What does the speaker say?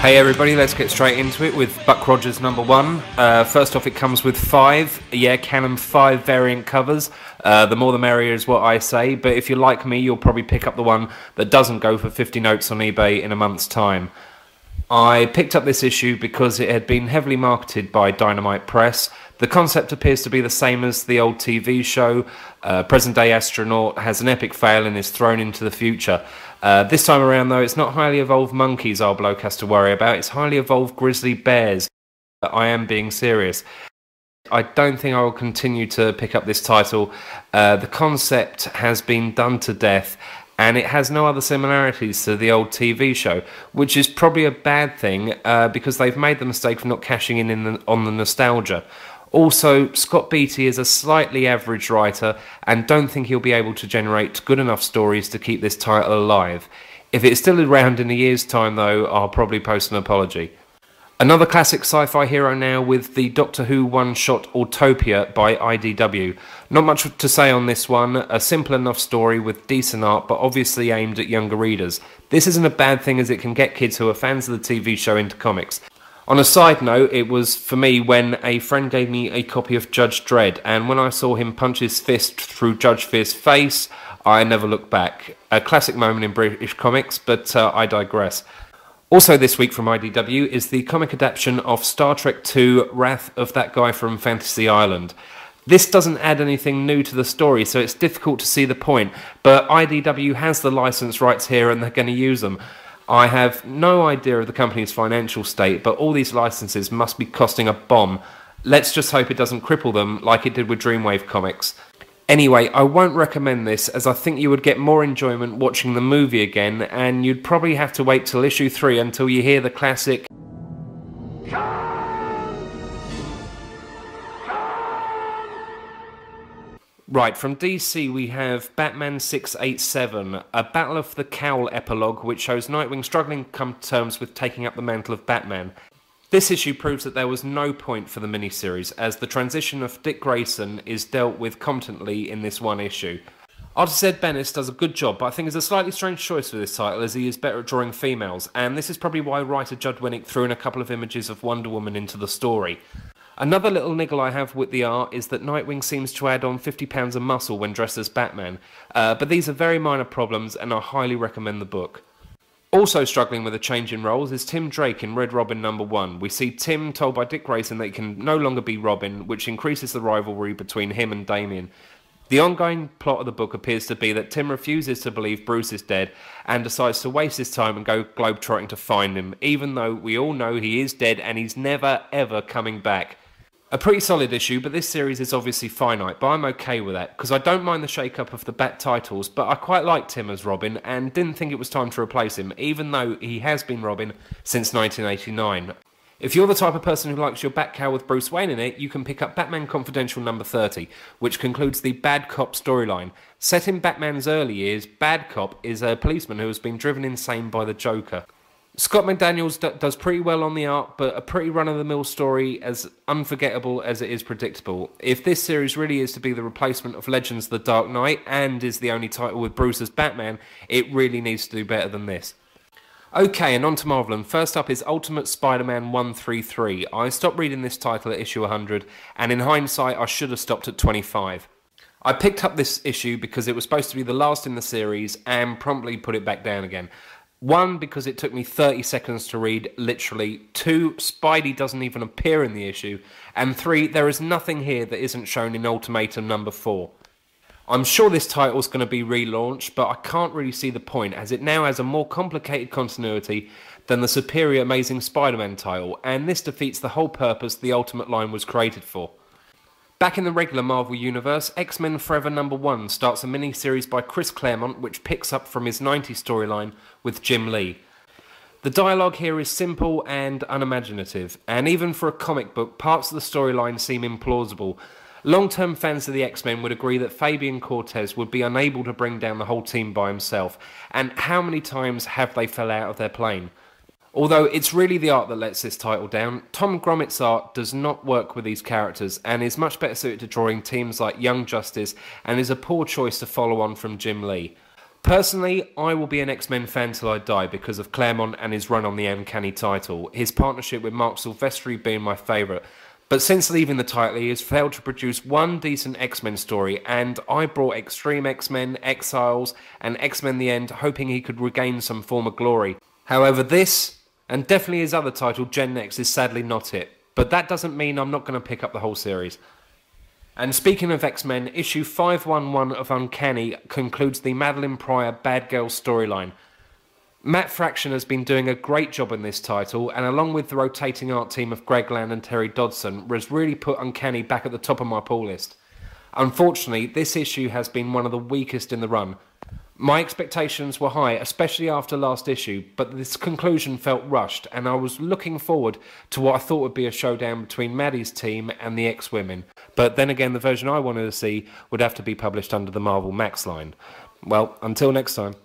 Hey everybody, let's get straight into it with Buck Rogers #1. First off, it comes with 5, Canon 5 variant covers. The more the merrier is what I say, but if you're like me, you'll probably pick up the one that doesn't go for 50 notes on eBay in a month's time. I picked up this issue because it had been heavily marketed by Dynamite Press. The concept appears to be the same as the old TV show. Present-day astronaut has an epic fail and is thrown into the future. This time around, though, it's not highly evolved monkeys our bloke has to worry about. It's highly evolved grizzly bears. I am being serious. I don't think I will continue to pick up this title. The concept has been done to death, and it has no other similarities to the old TV show, which is probably a bad thing because they've made the mistake of not cashing in on the nostalgia. Also, Scott Beatty is a slightly average writer and don't think he'll be able to generate good enough stories to keep this title alive. If it's still around in a year's time though, I'll probably post an apology. Another classic sci-fi hero now with the Doctor Who one-shot Autopia by IDW. Not much to say on this one, a simple enough story with decent art but obviously aimed at younger readers. This isn't a bad thing as it can get kids who are fans of the TV show into comics. On a side note, it was for me when a friend gave me a copy of Judge Dredd, and when I saw him punch his fist through Judge Fear's face, I never looked back. A classic moment in British comics, but I digress. Also this week from IDW is the comic adaptation of Star Trek II, Wrath of That Guy from Fantasy Island. This doesn't add anything new to the story, so it's difficult to see the point, but IDW has the license rights here and they're going to use them. I have no idea of the company's financial state, but all these licenses must be costing a bomb. Let's just hope it doesn't cripple them like it did with Dreamwave Comics. Anyway, I won't recommend this as I think you would get more enjoyment watching the movie again, and you'd probably have to wait till issue 3 until you hear the classic Right, from DC we have Batman 687, a Battle of the Cowl epilogue which shows Nightwing struggling to come to terms with taking up the mantle of Batman. This issue proves that there was no point for the miniseries, as the transition of Dick Grayson is dealt with competently in this one issue. Artist Ed Benes does a good job, but I think it's a slightly strange choice for this title as he is better at drawing females, and this is probably why writer Judd Winnick threw in a couple of images of Wonder Woman into the story. Another little niggle I have with the art is that Nightwing seems to add on 50 pounds of muscle when dressed as Batman, but these are very minor problems and I highly recommend the book. Also struggling with a change in roles is Tim Drake in Red Robin #1. We see Tim told by Dick Grayson that he can no longer be Robin, which increases the rivalry between him and Damian. The ongoing plot of the book appears to be that Tim refuses to believe Bruce is dead and decides to waste his time and go globetrotting to find him, even though we all know he is dead and he's never ever coming back. A pretty solid issue, but this series is obviously finite, but I'm okay with that, because I don't mind the shake-up of the Bat titles, but I quite liked him as Robin, and didn't think it was time to replace him, even though he has been Robin since 1989. If you're the type of person who likes your Batcow with Bruce Wayne in it, you can pick up Batman Confidential #30, which concludes the Bad Cop storyline. Set in Batman's early years, Bad Cop is a policeman who has been driven insane by the Joker. Scott McDaniels does pretty well on the art, but a pretty run-of-the-mill story as unforgettable as it is predictable. If this series really is to be the replacement of Legends of the Dark Knight, and is the only title with Bruce as Batman, it really needs to do better than this. Okay, and on to Marvel, and first up is Ultimate Spider-Man 133. I stopped reading this title at issue 100, and in hindsight I should have stopped at 25. I picked up this issue because it was supposed to be the last in the series, and promptly put it back down again. 1, because it took me 30 seconds to read, literally. 2, Spidey doesn't even appear in the issue. And 3, there is nothing here that isn't shown in Ultimatum #4. I'm sure this title's going to be relaunched, but I can't really see the point, as it now has a more complicated continuity than the superior Amazing Spider-Man title, and this defeats the whole purpose the Ultimate line was created for. Back in the regular Marvel Universe, X-Men Forever #1 starts a mini-series by Chris Claremont which picks up from his 90s storyline with Jim Lee. The dialogue here is simple and unimaginative, and even for a comic book, parts of the storyline seem implausible. Long-term fans of the X-Men would agree that Fabian Cortez would be unable to bring down the whole team by himself, and how many times have they fell out of their plane? Although it's really the art that lets this title down, Tom Grommett's art does not work with these characters and is much better suited to drawing teams like Young Justice, and is a poor choice to follow on from Jim Lee. Personally, I will be an X-Men fan till I die because of Claremont and his run on the Uncanny title, his partnership with Mark Silvestri being my favourite. But since leaving the title, he has failed to produce one decent X-Men story, and I brought Extreme X-Men, Exiles, and X-Men The End, hoping he could regain some form of glory. However, this, and definitely his other title, Gen X, is sadly not it. But that doesn't mean I'm not going to pick up the whole series. And speaking of X-Men, issue 511 of Uncanny concludes the Madeline Pryor Bad Girl storyline. Matt Fraction has been doing a great job in this title, and along with the rotating art team of Greg Land and Terry Dodson, has really put Uncanny back at the top of my pull list. Unfortunately, this issue has been one of the weakest in the run. My expectations were high, especially after last issue, but this conclusion felt rushed, and I was looking forward to what I thought would be a showdown between Maddie's team and the X-Women. But then again, the version I wanted to see would have to be published under the Marvel Max line. Well, until next time.